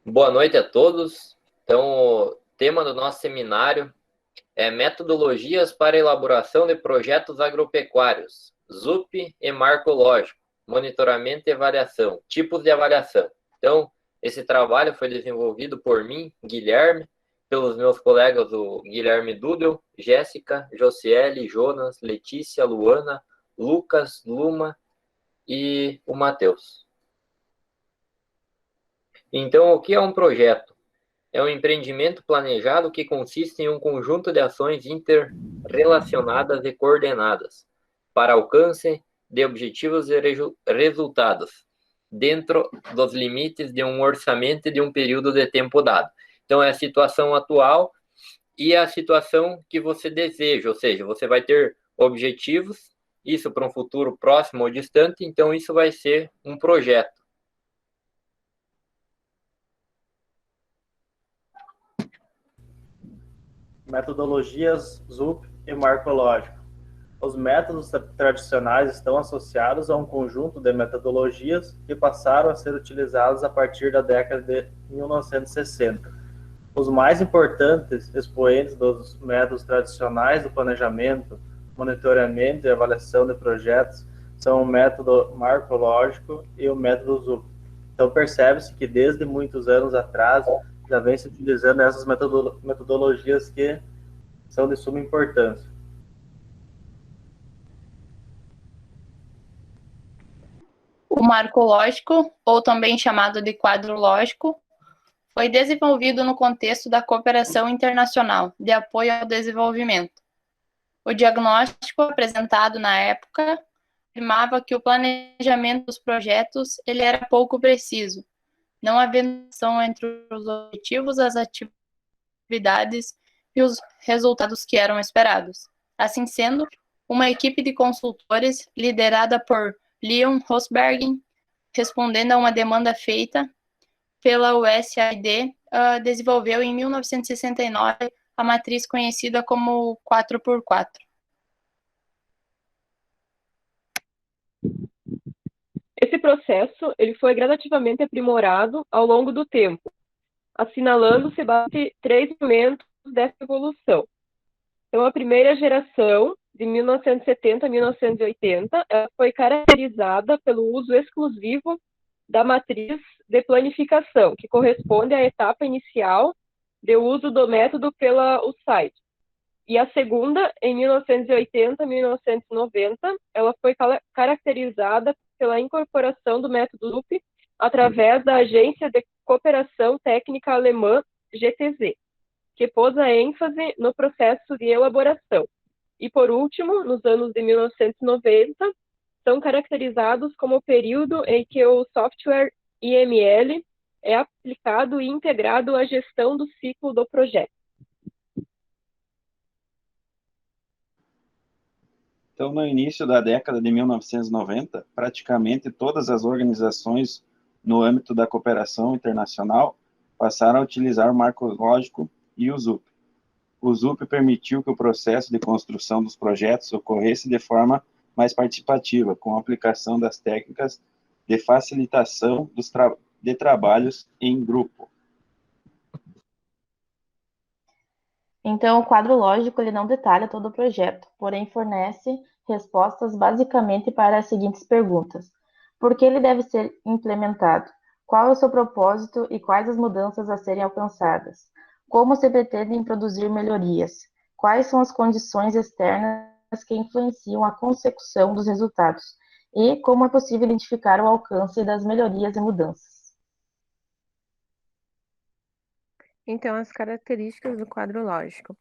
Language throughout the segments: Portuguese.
Boa noite a todos. Então, o tema do nosso seminário é metodologias para elaboração de projetos agropecuários, ZUP e marco lógico, monitoramento e avaliação, tipos de avaliação. Então, esse trabalho foi desenvolvido por mim, Guilherme, pelos meus colegas o Guilherme Dudel, Jéssica, Josiele, Jonas, Letícia, Luana, Lucas, Luma e o Matheus. Então, o que é um projeto? É um empreendimento planejado que consiste em um conjunto de ações interrelacionadas e coordenadas para alcance de objetivos e resultados dentro dos limites de um orçamento e de um período de tempo dado. Então, é a situação atual e a situação que você deseja, ou seja, você vai ter objetivos, isso para um futuro próximo ou distante, então isso vai ser um projeto. Metodologias ZUP e marco lógico. Os métodos tradicionais estão associados a um conjunto de metodologias que passaram a ser utilizadas a partir da década de 1960. Os mais importantes expoentes dos métodos tradicionais do planejamento, monitoramento e avaliação de projetos são o método marcológico e o método ZUP. Então, percebe-se que desde muitos anos atrás já vem se utilizando essas metodologias que são de suma importância. O marco lógico, ou também chamado de quadro lógico, foi desenvolvido no contexto da cooperação internacional de apoio ao desenvolvimento. O diagnóstico apresentado na época afirmava que o planejamento dos projetos ele era pouco preciso, não havendo relação entre os objetivos, as atividades e os resultados que eram esperados. Assim sendo, uma equipe de consultores liderada por Leon Rosberg, respondendo a uma demanda feita pela USAID, desenvolveu em 1969 a matriz conhecida como 4x4. Esse processo ele foi gradativamente aprimorado ao longo do tempo, assinalando-se três momentos dessa evolução. Então, a primeira geração, de 1970 a 1980, ela foi caracterizada pelo uso exclusivo da matriz de planificação, que corresponde à etapa inicial de uso do método pela USAID. E a segunda, em 1980 a 1990, ela foi caracterizada pela incorporação do método ZUP através da Agência de Cooperação Técnica Alemã, GTZ, que pôs a ênfase no processo de elaboração. E, por último, nos anos de 1990, são caracterizados como o período em que o software IML é aplicado e integrado à gestão do ciclo do projeto. Então, no início da década de 1990, praticamente todas as organizações no âmbito da cooperação internacional passaram a utilizar o marco lógico e o ZUP. O ZUP permitiu que o processo de construção dos projetos ocorresse de forma mais participativa, com a aplicação das técnicas de facilitação de trabalhos em grupo. Então, o quadro lógico ele não detalha todo o projeto, porém fornece respostas basicamente para as seguintes perguntas: por que ele deve ser implementado? Qual é o seu propósito e quais as mudanças a serem alcançadas? Como se pretendem produzir melhorias? Quais são as condições externas que influenciam a consecução dos resultados? E como é possível identificar o alcance das melhorias e mudanças? Então, as características do quadro lógico.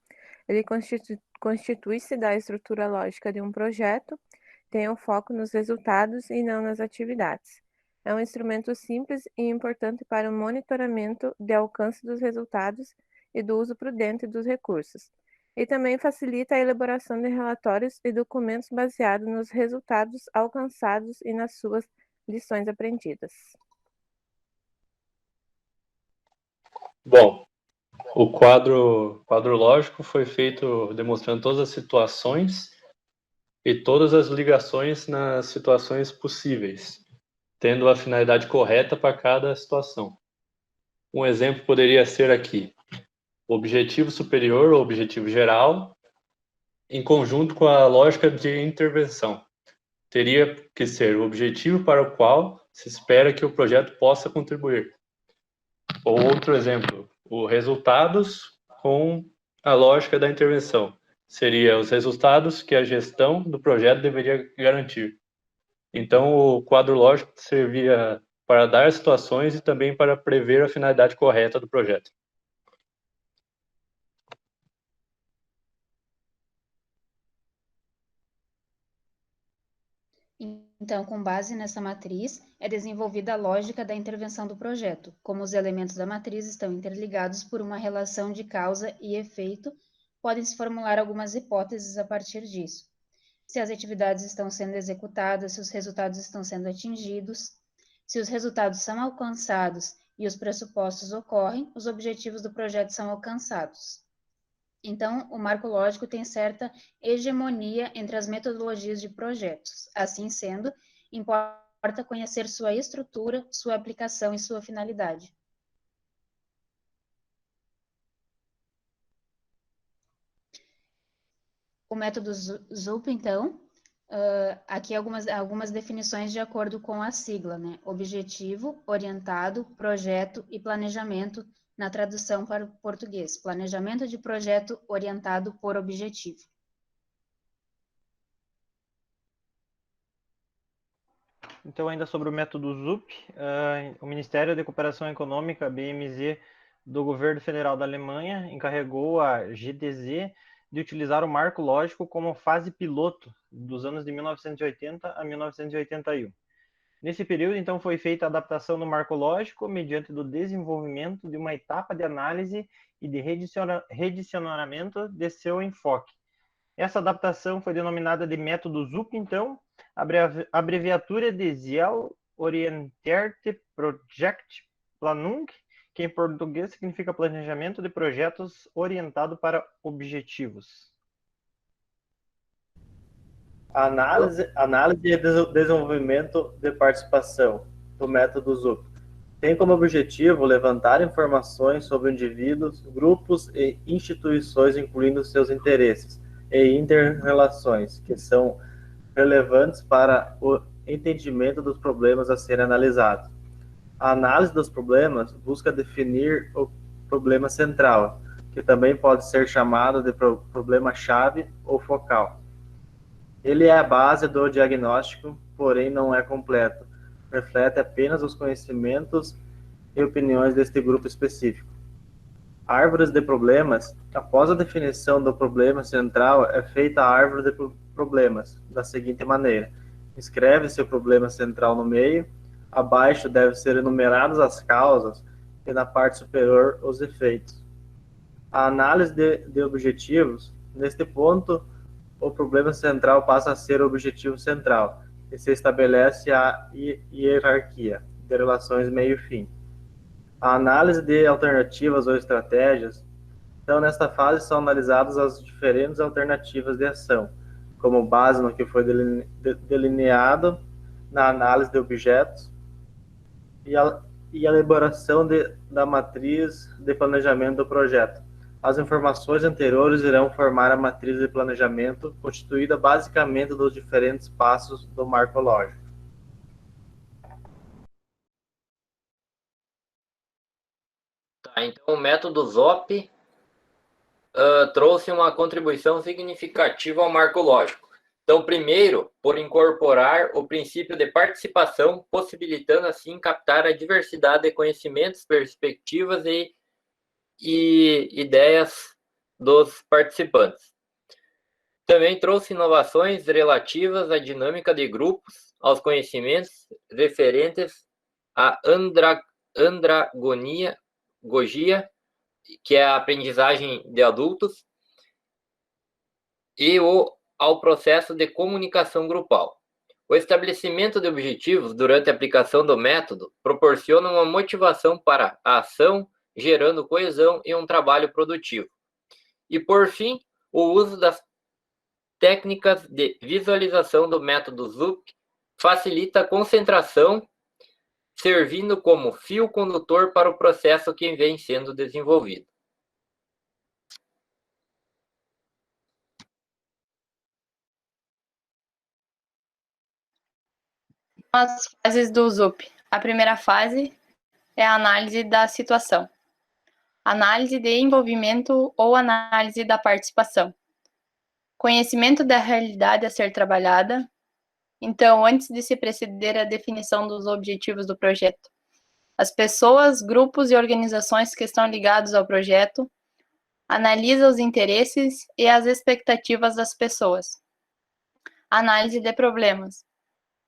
Ele constitui-se da estrutura lógica de um projeto, tem um foco nos resultados e não nas atividades. É um instrumento simples e importante para o monitoramento de alcance dos resultados e do uso prudente dos recursos. E também facilita a elaboração de relatórios e documentos baseados nos resultados alcançados e nas suas lições aprendidas. Bom, o quadro lógico foi feito demonstrando todas as situações e todas as ligações nas situações possíveis, tendo a finalidade correta para cada situação. um exemplo poderia ser aqui: objetivo superior ou objetivo geral, em conjunto com a lógica de intervenção. Teria que ser o objetivo para o qual se espera que o projeto possa contribuir. Ou outro exemplo, os resultados com a lógica da intervenção. Seria os resultados que a gestão do projeto deveria garantir. Então, o quadro lógico servia para dar situações e também para prever a finalidade correta do projeto. Então, com base nessa matriz, é desenvolvida a lógica da intervenção do projeto, como os elementos da matriz estão interligados por uma relação de causa e efeito, podem-se formular algumas hipóteses a partir disso. Se as atividades estão sendo executadas, se os resultados estão sendo atingidos, se os resultados são alcançados e os pressupostos ocorrem, os objetivos do projeto são alcançados. Então, o marco lógico tem certa hegemonia entre as metodologias de projetos. Assim sendo, importa conhecer sua estrutura, sua aplicação e sua finalidade. O método ZUP, então, aqui algumas definições de acordo com a sigla, né? Objetivo, orientado, projeto e planejamento, na tradução para o português. Planejamento de projeto orientado por objetivo. Então, ainda sobre o método ZUP, o Ministério da Cooperação Econômica, BMZ, do Governo Federal da Alemanha, encarregou a GDZ de utilizar o marco lógico como fase piloto dos anos de 1980 a 1981. Nesse período, então, foi feita a adaptação do marco lógico mediante do desenvolvimento de uma etapa de análise e de redicionamento de seu enfoque. Essa adaptação foi denominada de método ZUP, então, abreviatura de Zielorientierte Projektplanung, que em português significa planejamento de projetos orientado para objetivos. Análise e desenvolvimento de participação do método ZUP tem como objetivo levantar informações sobre indivíduos, grupos e instituições, incluindo seus interesses e interrelações, que são relevantes para o entendimento dos problemas a serem analisados. A análise dos problemas busca definir o problema central, que também pode ser chamado de problema-chave ou focal. Ele é a base do diagnóstico, porém não é completo. Reflete apenas os conhecimentos e opiniões deste grupo específico. Árvores de problemas. Após a definição do problema central, é feita a árvore de problemas, da seguinte maneira. Escreve-se o problema central no meio, abaixo devem ser enumeradas as causas e na parte superior os efeitos. A análise de objetivos. Neste ponto, o problema central passa a ser o objetivo central e se estabelece a hierarquia de relações meio-fim. A análise de alternativas ou estratégias. Então, nesta fase, são analisadas as diferentes alternativas de ação, como base no que foi delineado na análise de objetos e a elaboração da matriz de planejamento do projeto. As informações anteriores irão formar a matriz de planejamento, constituída basicamente dos diferentes passos do marco lógico. Tá, então o método ZOP trouxe uma contribuição significativa ao marco lógico. Então, primeiro, por incorporar o princípio de participação, possibilitando assim captar a diversidade de conhecimentos, perspectivas e ideias dos participantes. Também trouxe inovações relativas à dinâmica de grupos, aos conhecimentos referentes à andragogia, que é a aprendizagem de adultos, e ao processo de comunicação grupal. O estabelecimento de objetivos durante a aplicação do método proporciona uma motivação para a ação, gerando coesão e um trabalho produtivo. E, por fim, o uso das técnicas de visualização do método ZUP facilita a concentração, servindo como fio condutor para o processo que vem sendo desenvolvido. As fases do ZUP. A primeira fase é a análise da situação, análise de envolvimento ou análise da participação, conhecimento da realidade a ser trabalhada. Então, antes de se proceder à definição dos objetivos do projeto, as pessoas, grupos e organizações que estão ligados ao projeto analisa os interesses e as expectativas das pessoas. Análise de problemas.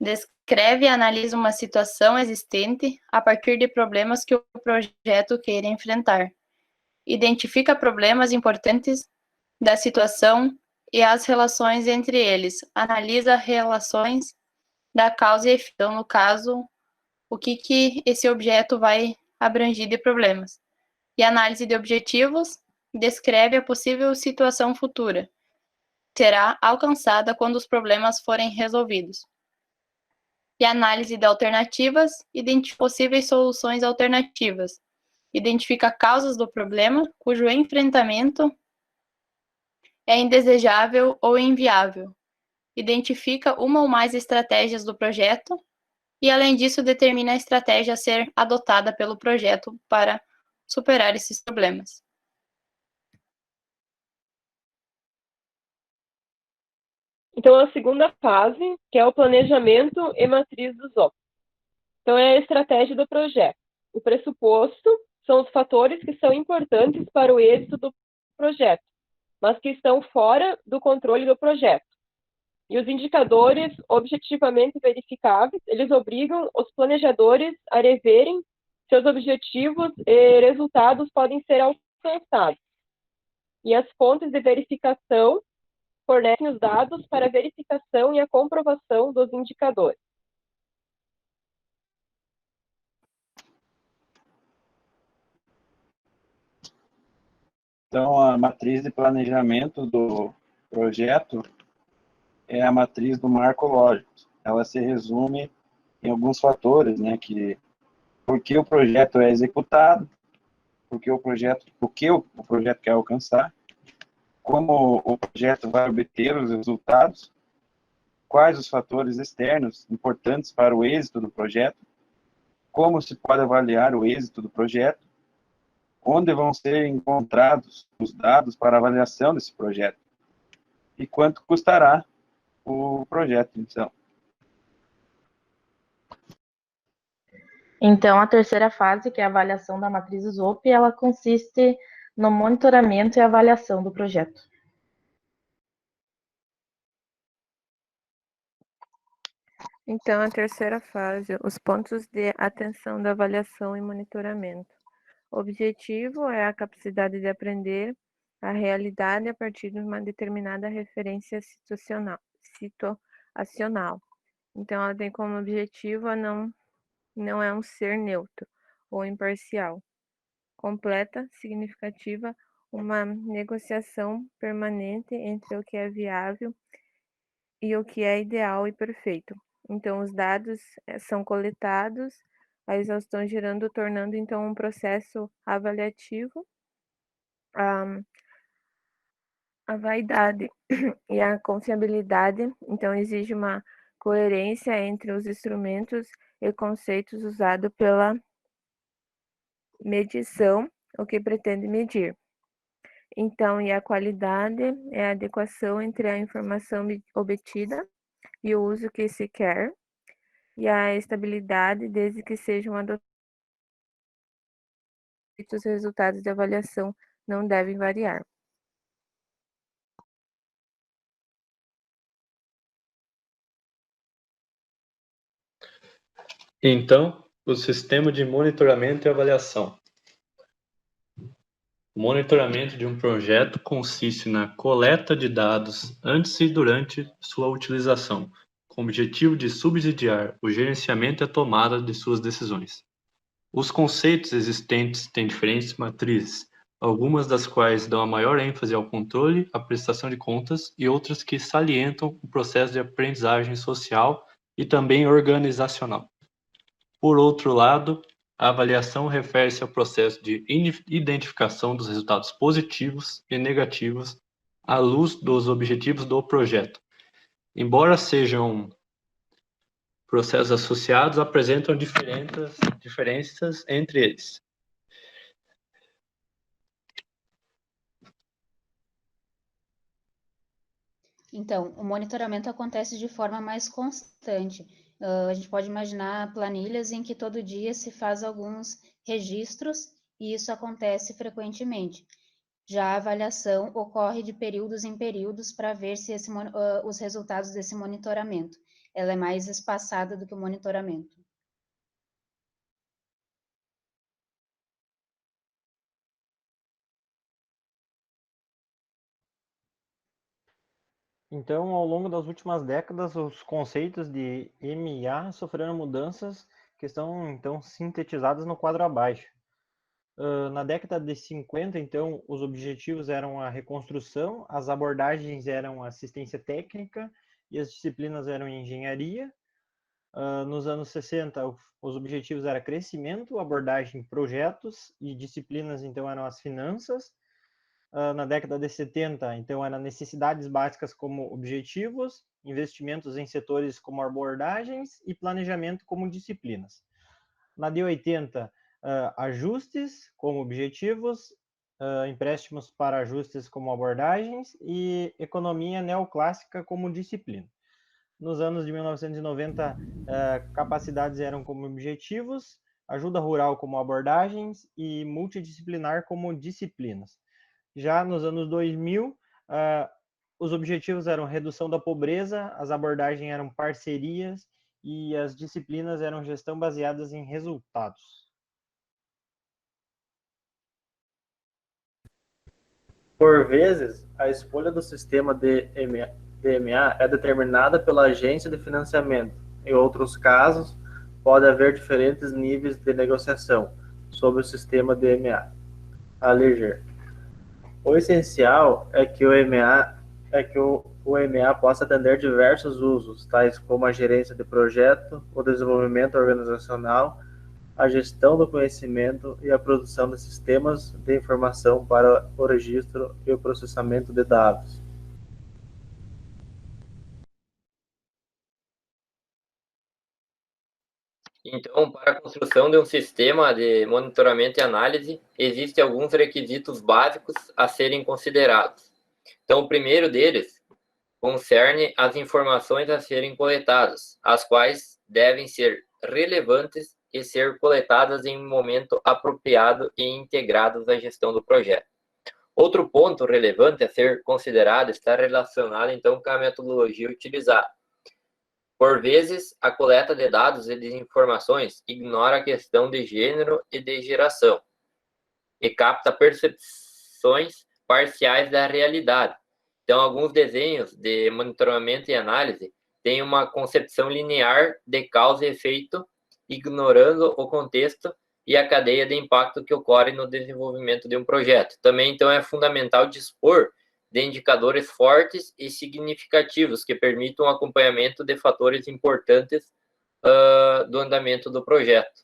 Descreve e analisa uma situação existente a partir de problemas que o projeto queira enfrentar. Identifica problemas importantes da situação e as relações entre eles. Analisa relações da causa e efeito. Então, no caso, o que esse objeto vai abranger de problemas. E análise de objetivos descreve a possível situação futura. Será alcançada quando os problemas forem resolvidos. E análise de alternativas, identifica possíveis soluções alternativas. Identifica causas do problema cujo enfrentamento é indesejável ou inviável. Identifica uma ou mais estratégias do projeto e, além disso, determina a estratégia a ser adotada pelo projeto para superar esses problemas. Então, a segunda fase, que é o planejamento e matriz dos OP. Então, é a estratégia do projeto. O pressuposto são os fatores que são importantes para o êxito do projeto, mas que estão fora do controle do projeto. E os indicadores objetivamente verificáveis, eles obrigam os planejadores a reverem seus objetivos e resultados podem ser alcançados. E as fontes de verificação fornecem os dados para a verificação e a comprovação dos indicadores. Então, a matriz de planejamento do projeto é a matriz do marco lógico. Ela se resume em alguns fatores, né, que por que o projeto é executado, o que o projeto quer alcançar, como o projeto vai obter os resultados, quais os fatores externos importantes para o êxito do projeto, como se pode avaliar o êxito do projeto, onde vão ser encontrados os dados para avaliação desse projeto e quanto custará o projeto, então. Então, a terceira fase, que é a avaliação da matriz SWOP, ela consiste no monitoramento e avaliação do projeto. Então, a terceira fase, os pontos de atenção da avaliação e monitoramento. O objetivo é a capacidade de aprender a realidade a partir de uma determinada referência situacional. Então, ela tem como objetivo a não é um ser neutro ou imparcial. Completa, significativa, uma negociação permanente entre o que é viável e o que é ideal e perfeito. Então, os dados são coletados, a exaustão gerando, tornando, então, um processo avaliativo. A vaidade e a confiabilidade, então, exige uma coerência entre os instrumentos e conceitos usados pela medição, o que pretende medir. Então, e a qualidade é a adequação entre a informação obtida e o uso que se quer, e a estabilidade, desde que sejam adotados, os resultados de avaliação não devem variar. Então, o sistema de monitoramento e avaliação. O monitoramento de um projeto consiste na coleta de dados antes e durante sua utilização, com o objetivo de subsidiar o gerenciamento e a tomada de suas decisões. Os conceitos existentes têm diferentes matrizes, algumas das quais dão a maior ênfase ao controle, à prestação de contas e outras que salientam o processo de aprendizagem social e também organizacional. Por outro lado, a avaliação refere-se ao processo de identificação dos resultados positivos e negativos à luz dos objetivos do projeto. Embora sejam processos associados, apresentam diferenças entre eles. Então, o monitoramento acontece de forma mais constante. A gente pode imaginar planilhas em que todo dia se faz alguns registros e isso acontece frequentemente. Já a avaliação ocorre de períodos em períodos para ver se os resultados desse monitoramento. Ela é mais espaçada do que o monitoramento. Então, ao longo das últimas décadas, os conceitos de MA sofreram mudanças que estão, então, sintetizadas no quadro abaixo. Na década de 50, então, os objetivos eram a reconstrução, as abordagens eram assistência técnica e as disciplinas eram engenharia. Nos anos 60, os objetivos eram crescimento, abordagem projetos e disciplinas, então, eram as finanças. Na década de 70, então, eram necessidades básicas como objetivos, investimentos em setores como abordagens e planejamento como disciplinas. Na de 80, ajustes como objetivos, empréstimos para ajustes como abordagens e economia neoclássica como disciplina. Nos anos de 1990, capacidades eram como objetivos, ajuda rural como abordagens e multidisciplinar como disciplinas. Já nos anos 2000, os objetivos eram redução da pobreza, as abordagens eram parcerias e as disciplinas eram gestão baseadas em resultados. Por vezes, a escolha do sistema DMA é determinada pela agência de financiamento. Em outros casos, pode haver diferentes níveis de negociação sobre o sistema DMA. A ler. O essencial é que o MA possa atender diversos usos, tais como a gerência de projeto, o desenvolvimento organizacional, a gestão do conhecimento e a produção de sistemas de informação para o registro e o processamento de dados. Então, para a construção de um sistema de monitoramento e análise, existem alguns requisitos básicos a serem considerados. Então, o primeiro deles concerne as informações a serem coletadas, as quais devem ser relevantes e ser coletadas em um momento apropriado e integrados à gestão do projeto. Outro ponto relevante a ser considerado está relacionado, então, com a metodologia utilizada. Por vezes, a coleta de dados e de informações ignora a questão de gênero e de geração e capta percepções parciais da realidade. Então, alguns desenhos de monitoramento e análise têm uma concepção linear de causa e efeito, ignorando o contexto e a cadeia de impacto que ocorre no desenvolvimento de um projeto. Também, então, é fundamental dispor de indicadores fortes e significativos que permitam o acompanhamento de fatores importantes do andamento do projeto.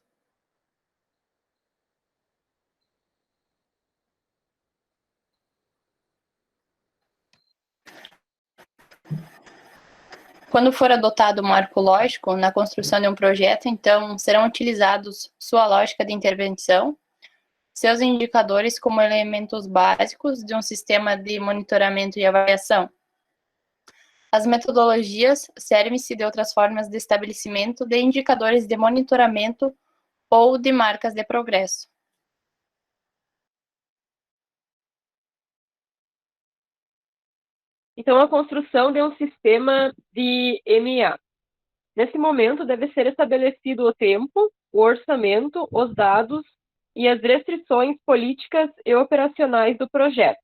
Quando for adotado o marco lógico na construção de um projeto, então serão utilizados sua lógica de intervenção, seus indicadores como elementos básicos de um sistema de monitoramento e avaliação. As metodologias servem-se de outras formas de estabelecimento de indicadores de monitoramento ou de marcas de progresso. Então, a construção de um sistema de MA. Nesse momento, deve ser estabelecido o tempo, o orçamento, os dados e as restrições políticas e operacionais do projeto.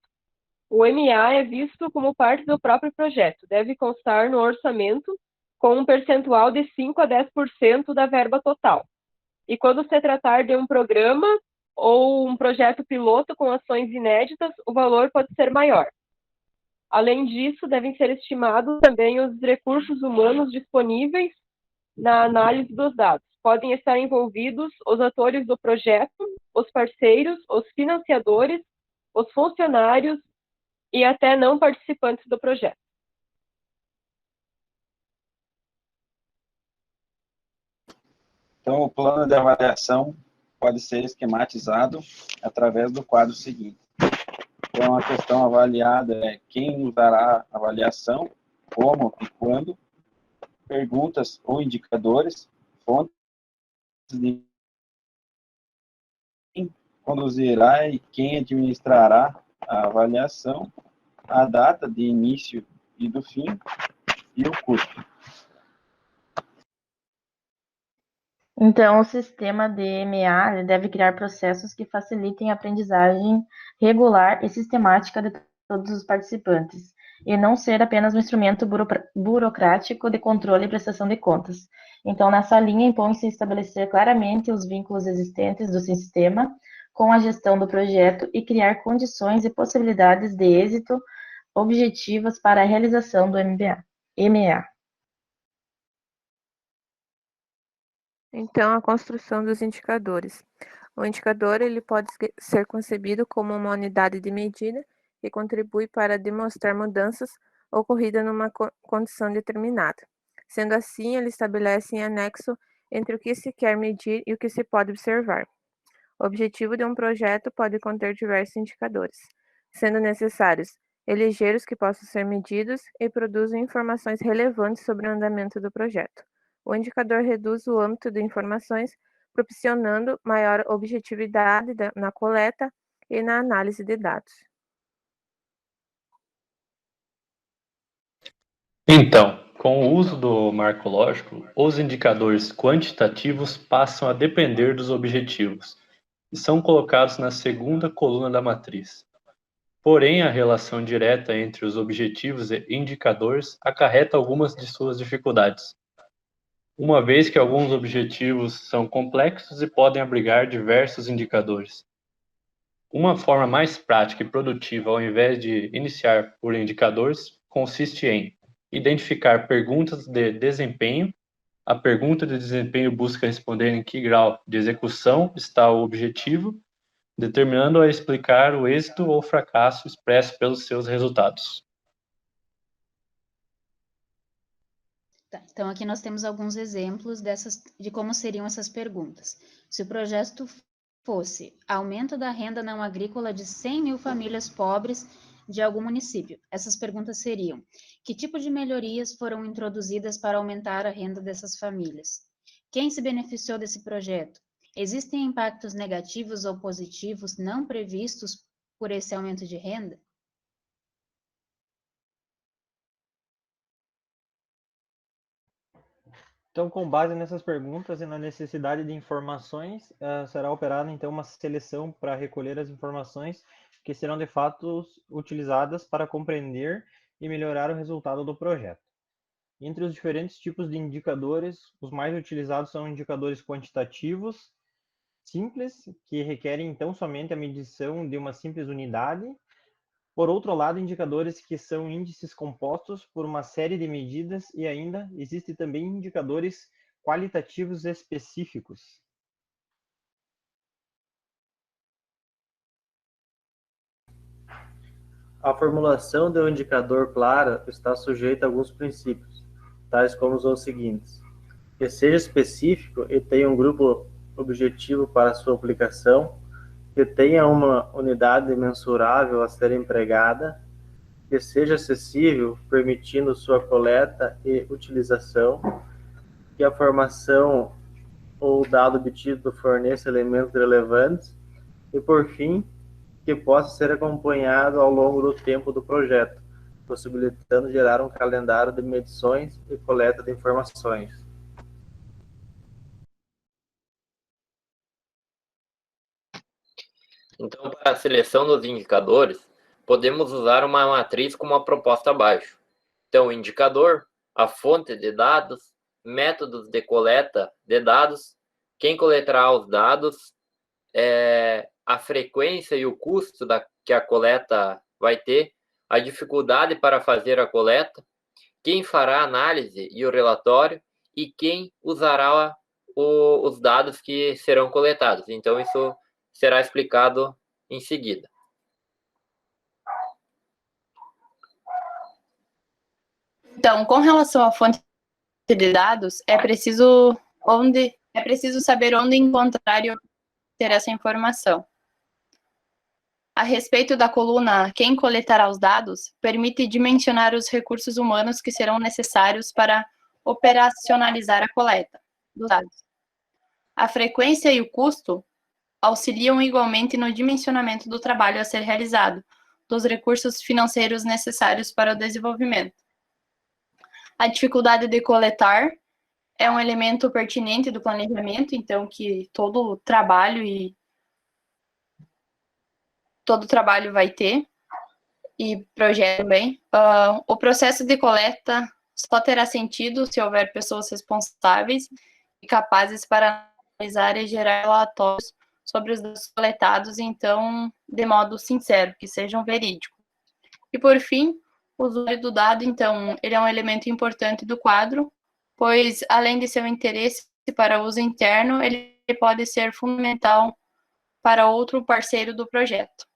O MA é visto como parte do próprio projeto, deve constar no orçamento com um percentual de 5 a 10% da verba total. E quando se tratar de um programa ou um projeto piloto com ações inéditas, o valor pode ser maior. Além disso, devem ser estimados também os recursos humanos disponíveis na análise dos dados. podem estar envolvidos os atores do projeto, os parceiros, os financiadores, os funcionários e até não participantes do projeto. Então, o plano de avaliação pode ser esquematizado através do quadro seguinte. Então, a questão avaliada é quem usará a avaliação, como e quando, perguntas ou indicadores, fontes de quem conduzirá e quem administrará a avaliação, a data de início e do fim e o custo. Então, o sistema DMA ele deve criar processos que facilitem a aprendizagem regular e sistemática de todos os participantes, e não ser apenas um instrumento burocrático de controle e prestação de contas. Então, nessa linha, impõe-se estabelecer claramente os vínculos existentes do sistema com a gestão do projeto e criar condições e possibilidades de êxito objetivas para a realização do MEA. Então, a construção dos indicadores. O indicador ele pode ser concebido como uma unidade de medida que contribui para demonstrar mudanças ocorridas numa condição determinada. Sendo assim, ele estabelece em anexo entre o que se quer medir e o que se pode observar. O objetivo de um projeto pode conter diversos indicadores, sendo necessários eleger os que possam ser medidos e produzem informações relevantes sobre o andamento do projeto. O indicador reduz o âmbito de informações, proporcionando maior objetividade na coleta e na análise de dados. Então, com o uso do marco lógico, os indicadores quantitativos passam a depender dos objetivos e são colocados na segunda coluna da matriz. Porém, a relação direta entre os objetivos e indicadores acarreta algumas de suas dificuldades, uma vez que alguns objetivos são complexos e podem abrigar diversos indicadores. Uma forma mais prática e produtiva, ao invés de iniciar por indicadores, consiste em identificar perguntas de desempenho. A pergunta de desempenho busca responder em que grau de execução está o objetivo, determinando a explicar o êxito ou fracasso expresso pelos seus resultados. Tá, então, aqui nós temos alguns exemplos de como seriam essas perguntas. Se o projeto fosse aumento da renda não agrícola de 100 mil famílias pobres de algum município, essas perguntas seriam: que tipo de melhorias foram introduzidas para aumentar a renda dessas famílias? Quem se beneficiou desse projeto? Existem impactos negativos ou positivos não previstos por esse aumento de renda? Então, com base nessas perguntas e na necessidade de informações, será operada então uma seleção para recolher as informações que serão de fato utilizadas para compreender e melhorar o resultado do projeto. Entre os diferentes tipos de indicadores, os mais utilizados são indicadores quantitativos, simples, que requerem então somente a medição de uma simples unidade. Por outro lado, indicadores que são índices compostos por uma série de medidas e ainda existem também indicadores qualitativos específicos. A formulação de um indicador clara está sujeita a alguns princípios, tais como os seguintes: que seja específico e tenha um grupo objetivo para sua aplicação, que tenha uma unidade mensurável a ser empregada, que seja acessível, permitindo sua coleta e utilização, que a informação ou dado obtido forneça elementos relevantes e, por fim, que possa ser acompanhado ao longo do tempo do projeto, possibilitando gerar um calendário de medições e coleta de informações. Então, para a seleção dos indicadores, podemos usar uma matriz com uma proposta abaixo. Então, o indicador, a fonte de dados, métodos de coleta de dados, quem coletará os dados, a frequência e o custo que a coleta vai ter, a dificuldade para fazer a coleta, quem fará a análise e o relatório e quem usará os dados que serão coletados. Então, isso será explicado em seguida. Então, com relação à fonte de dados, é preciso saber onde encontrar e obter essa informação. A respeito da coluna "Quem coletará os dados", permite dimensionar os recursos humanos que serão necessários para operacionalizar a coleta dos dados. A frequência e o custo auxiliam igualmente no dimensionamento do trabalho a ser realizado, dos recursos financeiros necessários para o desenvolvimento. A dificuldade de coletar é um elemento pertinente do planejamento, então que todo trabalho vai ter, e projeto também. O processo de coleta só terá sentido se houver pessoas responsáveis e capazes para analisar e gerar relatórios sobre os dados coletados, então, de modo sincero, que sejam verídicos. E, por fim, o usuário do dado, então, ele é um elemento importante do quadro, pois, além de seu interesse para uso interno, ele pode ser fundamental para outro parceiro do projeto.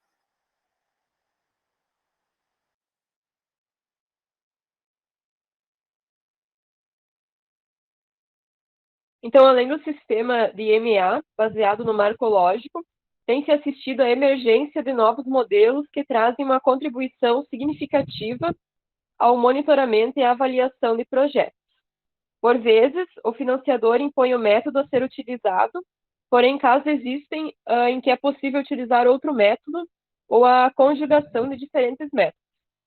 Então, além do sistema de EMA, baseado no marco lógico, tem-se assistido à emergência de novos modelos que trazem uma contribuição significativa ao monitoramento e à avaliação de projetos. Por vezes, o financiador impõe o método a ser utilizado, porém, casos existem em que é possível utilizar outro método ou a conjugação de diferentes métodos.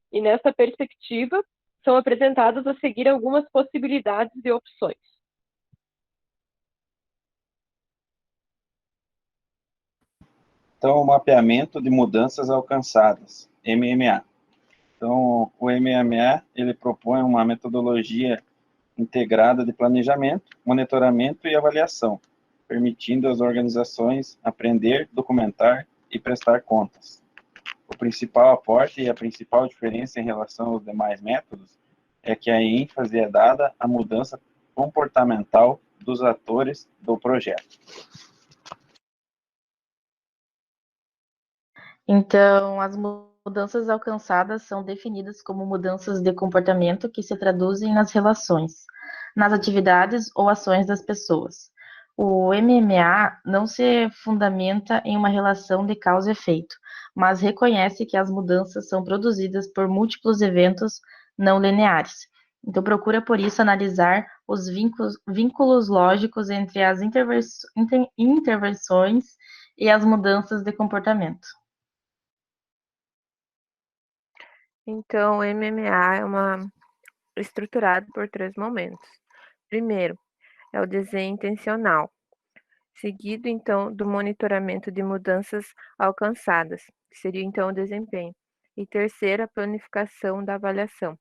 E nessa perspectiva, são apresentadas a seguir algumas possibilidades de opções. Então, o mapeamento de mudanças alcançadas, MMA. Então, o MMA, ele propõe uma metodologia integrada de planejamento, monitoramento e avaliação, permitindo às organizações aprender, documentar e prestar contas. O principal aporte e a principal diferença em relação aos demais métodos é que a ênfase é dada à mudança comportamental dos atores do projeto. Então, as mudanças alcançadas são definidas como mudanças de comportamento que se traduzem nas relações, nas atividades ou ações das pessoas. O MMA não se fundamenta em uma relação de causa e efeito, mas reconhece que as mudanças são produzidas por múltiplos eventos não lineares. Então, procura, por isso, analisar os vínculos lógicos entre as intervenções e as mudanças de comportamento. Então, o MMA é estruturado por 3 momentos. Primeiro, é o desenho intencional, seguido, então, do monitoramento de mudanças alcançadas, que seria, então, o desempenho. E terceiro, a planificação da avaliação.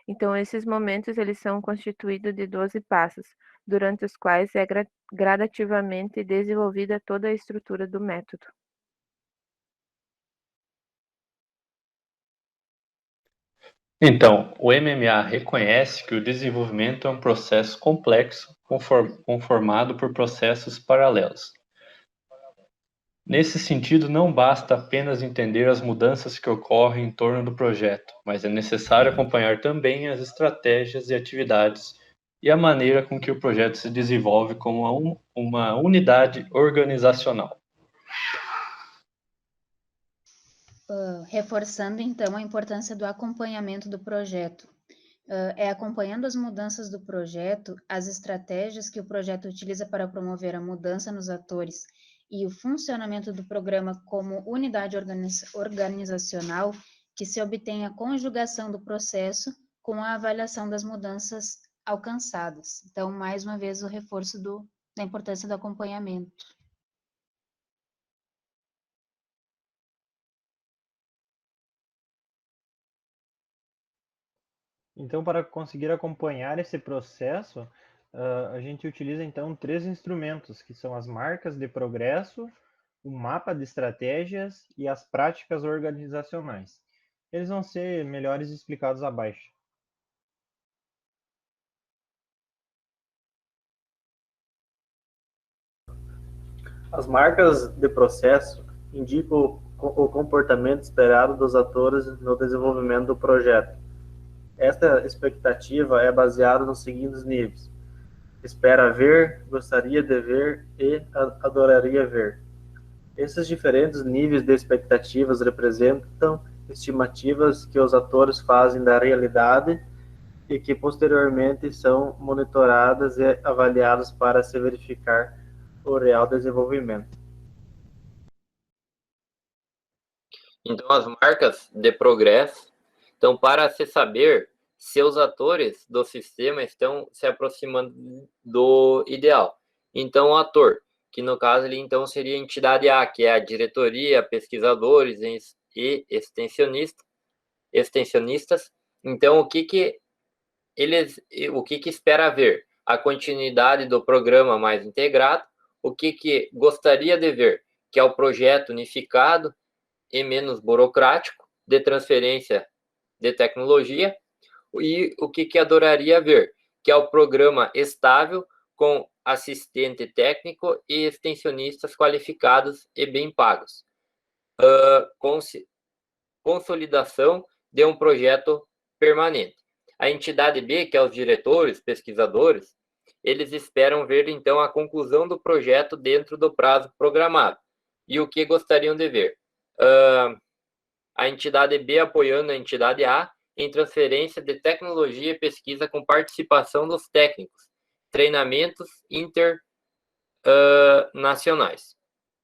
Então, esses momentos, eles são constituídos de 12 passos, durante os quais é gradativamente desenvolvida toda a estrutura do método. Então, o MMA reconhece que o desenvolvimento é um processo complexo, conformado por processos paralelos. Nesse sentido, não basta apenas entender as mudanças que ocorrem em torno do projeto, mas é necessário acompanhar também as estratégias e atividades e a maneira com que o projeto se desenvolve como uma unidade organizacional. Reforçando, então, a importância do acompanhamento do projeto. É acompanhando as mudanças do projeto, as estratégias que o projeto utiliza para promover a mudança nos atores e o funcionamento do programa como unidade organizacional que se obtém a conjugação do processo com a avaliação das mudanças alcançadas. Então, mais uma vez, o reforço da importância do acompanhamento. Então, para conseguir acompanhar esse processo, a gente utiliza então 3 instrumentos, que são as marcas de progresso, o mapa de estratégias e as práticas organizacionais. Eles vão ser melhores explicados abaixo. As marcas de processo indicam o comportamento esperado dos atores no desenvolvimento do projeto. Esta expectativa é baseada nos seguintes níveis: espera ver, gostaria de ver e adoraria ver. Esses diferentes níveis de expectativas representam estimativas que os atores fazem da realidade e que posteriormente são monitoradas e avaliadas para se verificar o real desenvolvimento. Então, as marcas de progresso, então, para se saber se os atores do sistema estão se aproximando do ideal. Então, o ator, que no caso ele então seria a entidade A, que é a diretoria, pesquisadores e extensionistas. Então, o que espera ver? A continuidade do programa mais integrado, o que gostaria de ver? Que é o projeto unificado e menos burocrático, de transferência de tecnologia, e o que adoraria ver? Que é o programa estável, com assistente técnico e extensionistas qualificados e bem pagos. Consolidação de um projeto permanente. A entidade B, que é os diretores, pesquisadores, eles esperam ver, então, a conclusão do projeto dentro do prazo programado. E o que gostariam de ver? A entidade B apoiando a entidade A em transferência de tecnologia e pesquisa com participação dos técnicos, treinamentos internacionais.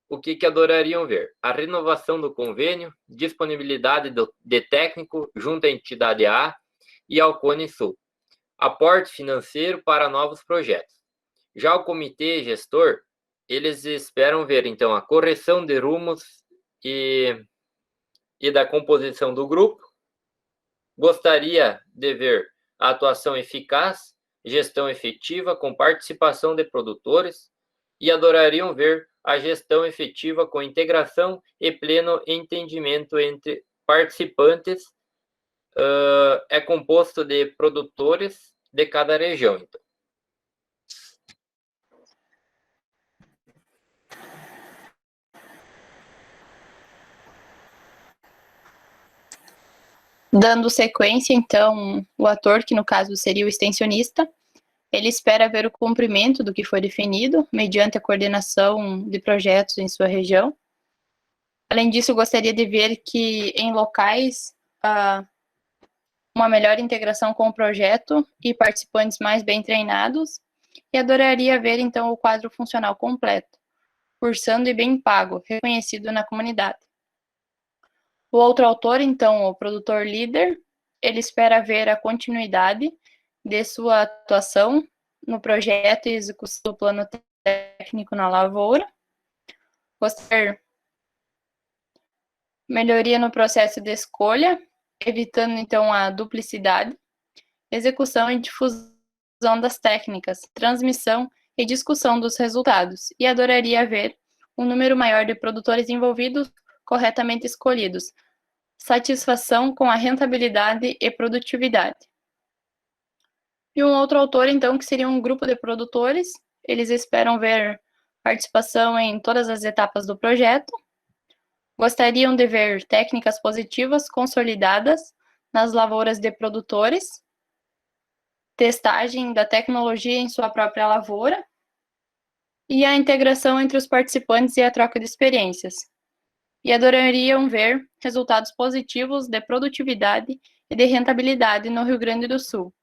O que adorariam ver? A renovação do convênio, disponibilidade de técnico junto à entidade A e ao Cone Sul. Aporte financeiro para novos projetos. Já o comitê gestor, eles esperam ver, então, a correção de rumos e da composição do grupo. Gostaria de ver a atuação eficaz, gestão efetiva com participação de produtores, e adorariam ver a gestão efetiva com integração e pleno entendimento entre participantes. É composto de produtores de cada região. Então. Dando sequência, então, o ator, que no caso seria o extensionista, ele espera ver o cumprimento do que foi definido, mediante a coordenação de projetos em sua região. Além disso, gostaria de ver que em locais uma melhor integração com o projeto e participantes mais bem treinados, e adoraria ver, então, o quadro funcional completo, cursando e bem pago, reconhecido na comunidade. O outro autor, então, o produtor líder, ele espera ver a continuidade de sua atuação no projeto e execução do plano técnico na lavoura. Gostaria melhoria no processo de escolha, evitando, então, a duplicidade, execução e difusão das técnicas, transmissão e discussão dos resultados, e adoraria ver um número maior de produtores envolvidos corretamente escolhidos, satisfação com a rentabilidade e produtividade. E um outro autor, então, que seria um grupo de produtores, eles esperam ver participação em todas as etapas do projeto, gostariam de ver técnicas positivas consolidadas nas lavouras de produtores, testagem da tecnologia em sua própria lavoura, e a integração entre os participantes e a troca de experiências. E adorariam ver resultados positivos de produtividade e de rentabilidade no Rio Grande do Sul.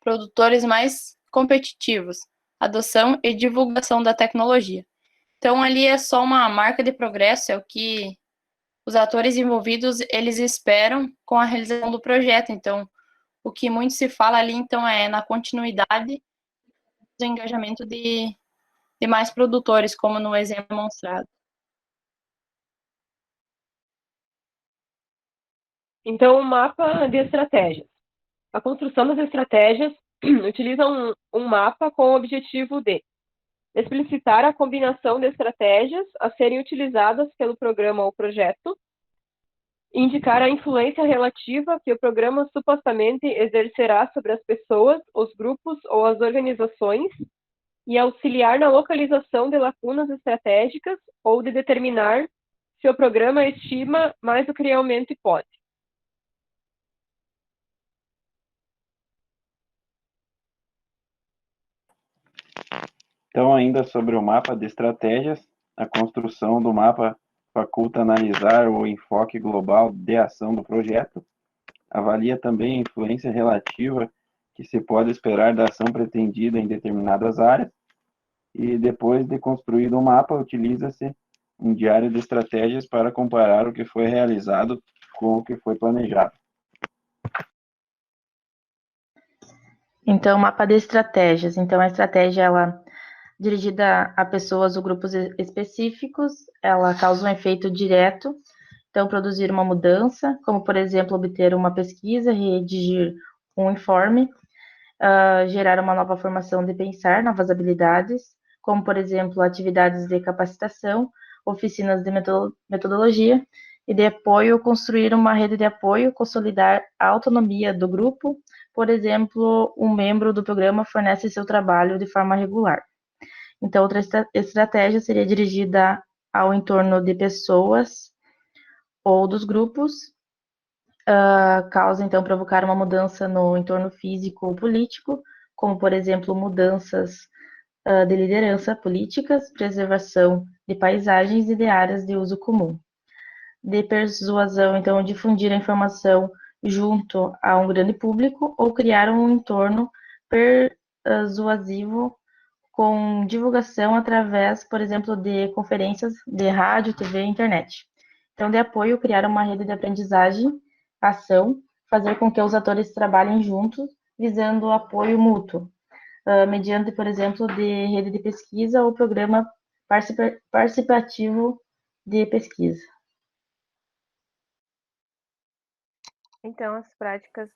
Produtores mais competitivos, adoção e divulgação da tecnologia. Então, ali é só uma marca de progresso, é o que os atores envolvidos, eles esperam com a realização do projeto. Então, o que muito se fala ali, então, é na continuidade do engajamento de mais produtores, como no exemplo demonstrado. Então, o mapa de estratégias. A construção das estratégias utiliza um mapa com o objetivo de explicitar a combinação de estratégias a serem utilizadas pelo programa ou projeto, indicar a influência relativa que o programa supostamente exercerá sobre as pessoas, os grupos ou as organizações, e auxiliar na localização de lacunas estratégicas ou de determinar se o programa estima mais do que realmente pode. Então, ainda sobre o mapa de estratégias, a construção do mapa faculta analisar o enfoque global de ação do projeto, avalia também a influência relativa que se pode esperar da ação pretendida em determinadas áreas, e depois de construído o mapa, utiliza-se um diário de estratégias para comparar o que foi realizado com o que foi planejado. Então, mapa de estratégias. Então, a estratégia, ela dirigida a pessoas ou grupos específicos, ela causa um efeito direto, então produzir uma mudança, como por exemplo obter uma pesquisa, redigir um informe, gerar uma nova formação de pensar, novas habilidades, como por exemplo atividades de capacitação, oficinas de metodologia e de apoio, construir uma rede de apoio, consolidar a autonomia do grupo, por exemplo, um membro do programa fornece seu trabalho de forma regular. Então, outra estratégia seria dirigida ao entorno de pessoas ou dos grupos, causa, então, provocar uma mudança no entorno físico ou político, como, por exemplo, mudanças de liderança políticas, preservação de paisagens e de áreas de uso comum. De persuasão, então, difundir a informação junto a um grande público ou criar um entorno persuasivo com divulgação através, por exemplo, de conferências de rádio, TV e internet. Então, de apoio, criar uma rede de aprendizagem, ação, fazer com que os atores trabalhem juntos, visando o apoio mútuo, mediante, por exemplo, de rede de pesquisa ou programa participativo de pesquisa. Então, as práticas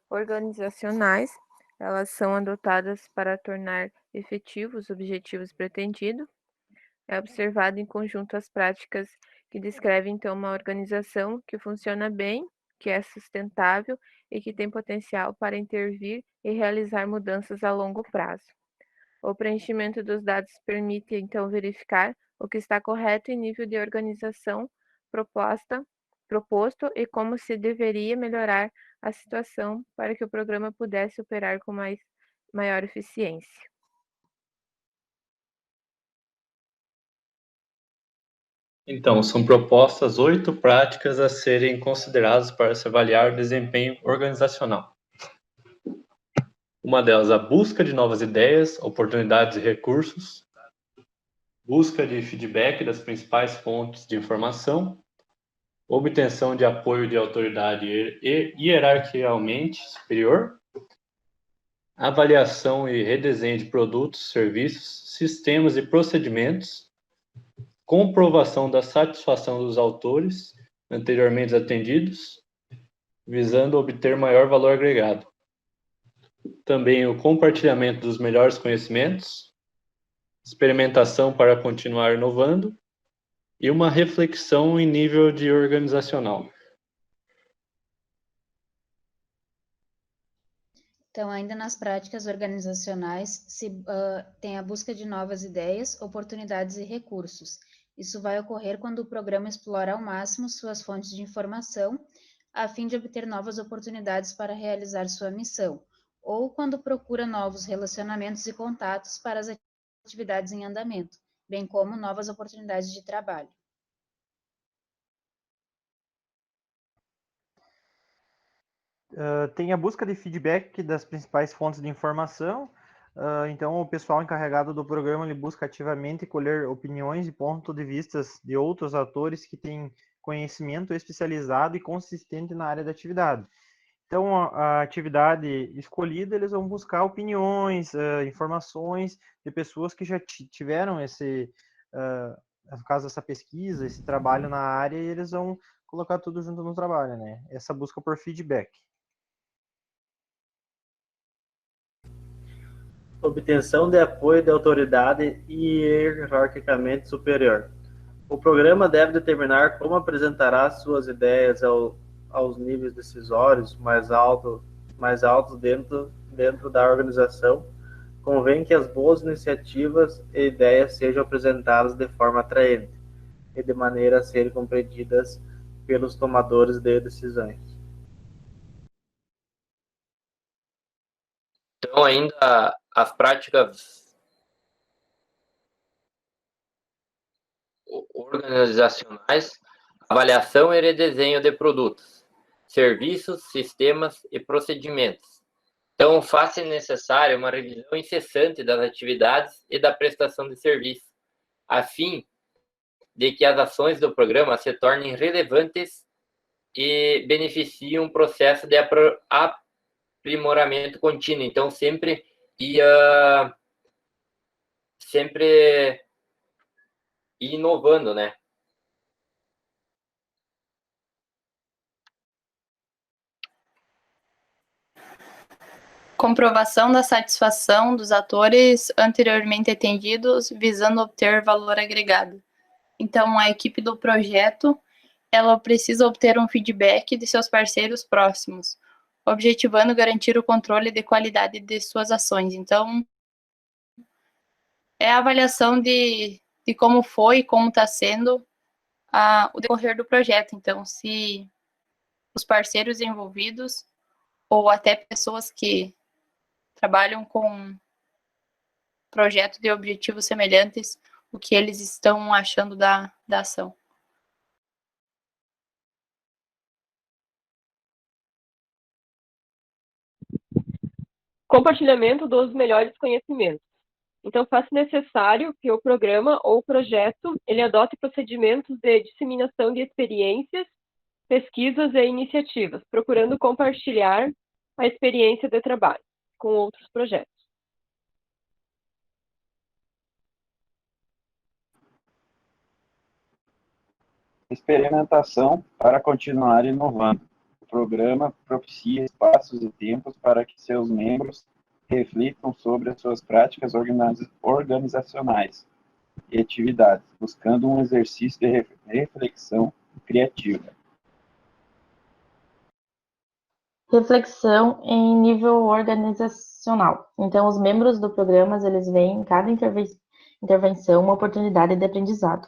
organizacionais, elas são adotadas para tornar efetivos os objetivos pretendidos. É observado em conjunto as práticas que descrevem, então, uma organização que funciona bem, que é sustentável e que tem potencial para intervir e realizar mudanças a longo prazo. O preenchimento dos dados permite, então, verificar o que está correto em nível de organização proposto e como se deveria melhorar a situação para que o programa pudesse operar com maior eficiência. Então, são propostas 8 práticas a serem consideradas para se avaliar o desempenho organizacional. Uma delas, a busca de novas ideias, oportunidades e recursos, busca de feedback das principais fontes de informação, obtenção de apoio de autoridade hierarquicamente superior, avaliação e redesenho de produtos, serviços, sistemas e procedimentos, comprovação da satisfação dos autores anteriormente atendidos, visando obter maior valor agregado. Também o compartilhamento dos melhores conhecimentos, experimentação para continuar inovando e uma reflexão em nível de organizacional. Então, ainda nas práticas organizacionais, tem a busca de novas ideias, oportunidades e recursos. Isso vai ocorrer quando o programa explora ao máximo suas fontes de informação, a fim de obter novas oportunidades para realizar sua missão, ou quando procura novos relacionamentos e contatos para as atividades em andamento, bem como novas oportunidades de trabalho. Tem a busca de feedback das principais fontes de informação. Então, o pessoal encarregado do programa ele busca ativamente colher opiniões e pontos de vista de outros atores que têm conhecimento especializado e consistente na área da atividade. Então, a atividade escolhida, eles vão buscar opiniões, informações de pessoas que já tiveram no caso dessa pesquisa, esse trabalho na área, e eles vão colocar tudo junto no trabalho, né? Essa busca por feedback. Obtenção de apoio de autoridade hierarquicamente superior. O programa deve determinar como apresentará suas ideias aos níveis decisórios mais altos dentro da organização, Convém que as boas iniciativas e ideias sejam apresentadas de forma atraente e de maneira a serem compreendidas pelos tomadores de decisões. Então, ainda as práticas organizacionais, avaliação e redesenho de produtos, serviços, sistemas e procedimentos. Então, faz-se necessária uma revisão incessante das atividades e da prestação de serviço, a fim de que as ações do programa se tornem relevantes e beneficiem um processo de aprimoramento contínuo. Então, sempre inovando, né? Comprovação da satisfação dos atores anteriormente atendidos, visando obter valor agregado. Então, a equipe do projeto, ela precisa obter um feedback de seus parceiros próximos, objetivando garantir o controle de qualidade de suas ações. Então, é a avaliação de como foi e como está sendo o decorrer do projeto. Então, se os parceiros envolvidos ou até pessoas que trabalham com projetos de objetivos semelhantes, o que eles estão achando da ação. Compartilhamento dos melhores conhecimentos. Então, faz necessário que o programa ou o projeto ele adote procedimentos de disseminação de experiências, pesquisas e iniciativas, procurando compartilhar a experiência de trabalho com outros projetos. Experimentação para continuar inovando. O programa propicia espaços e tempos para que seus membros reflitam sobre as suas práticas organizacionais e atividades, buscando um exercício de reflexão criativa. Reflexão em nível organizacional. Então, os membros do programa, eles veem em cada intervenção uma oportunidade de aprendizado.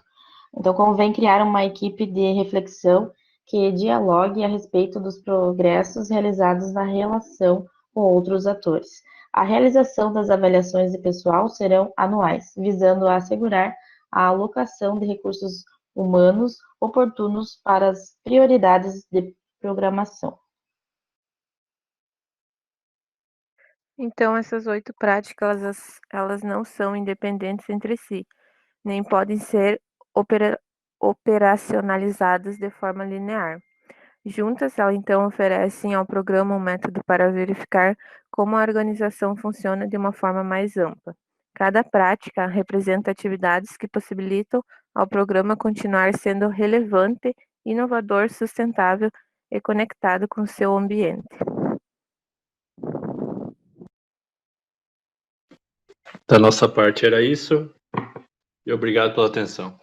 Então, convém criar uma equipe de reflexão que dialogue a respeito dos progressos realizados na relação com outros atores. A realização das avaliações de pessoal serão anuais, visando assegurar a alocação de recursos humanos oportunos para as prioridades de programação. Então, essas 8 práticas, elas não são independentes entre si, nem podem ser operacionalizadas de forma linear. Juntas, elas então oferecem ao programa um método para verificar como a organização funciona de uma forma mais ampla. Cada prática representa atividades que possibilitam ao programa continuar sendo relevante, inovador, sustentável e conectado com seu ambiente. Da nossa parte era isso, e obrigado pela atenção.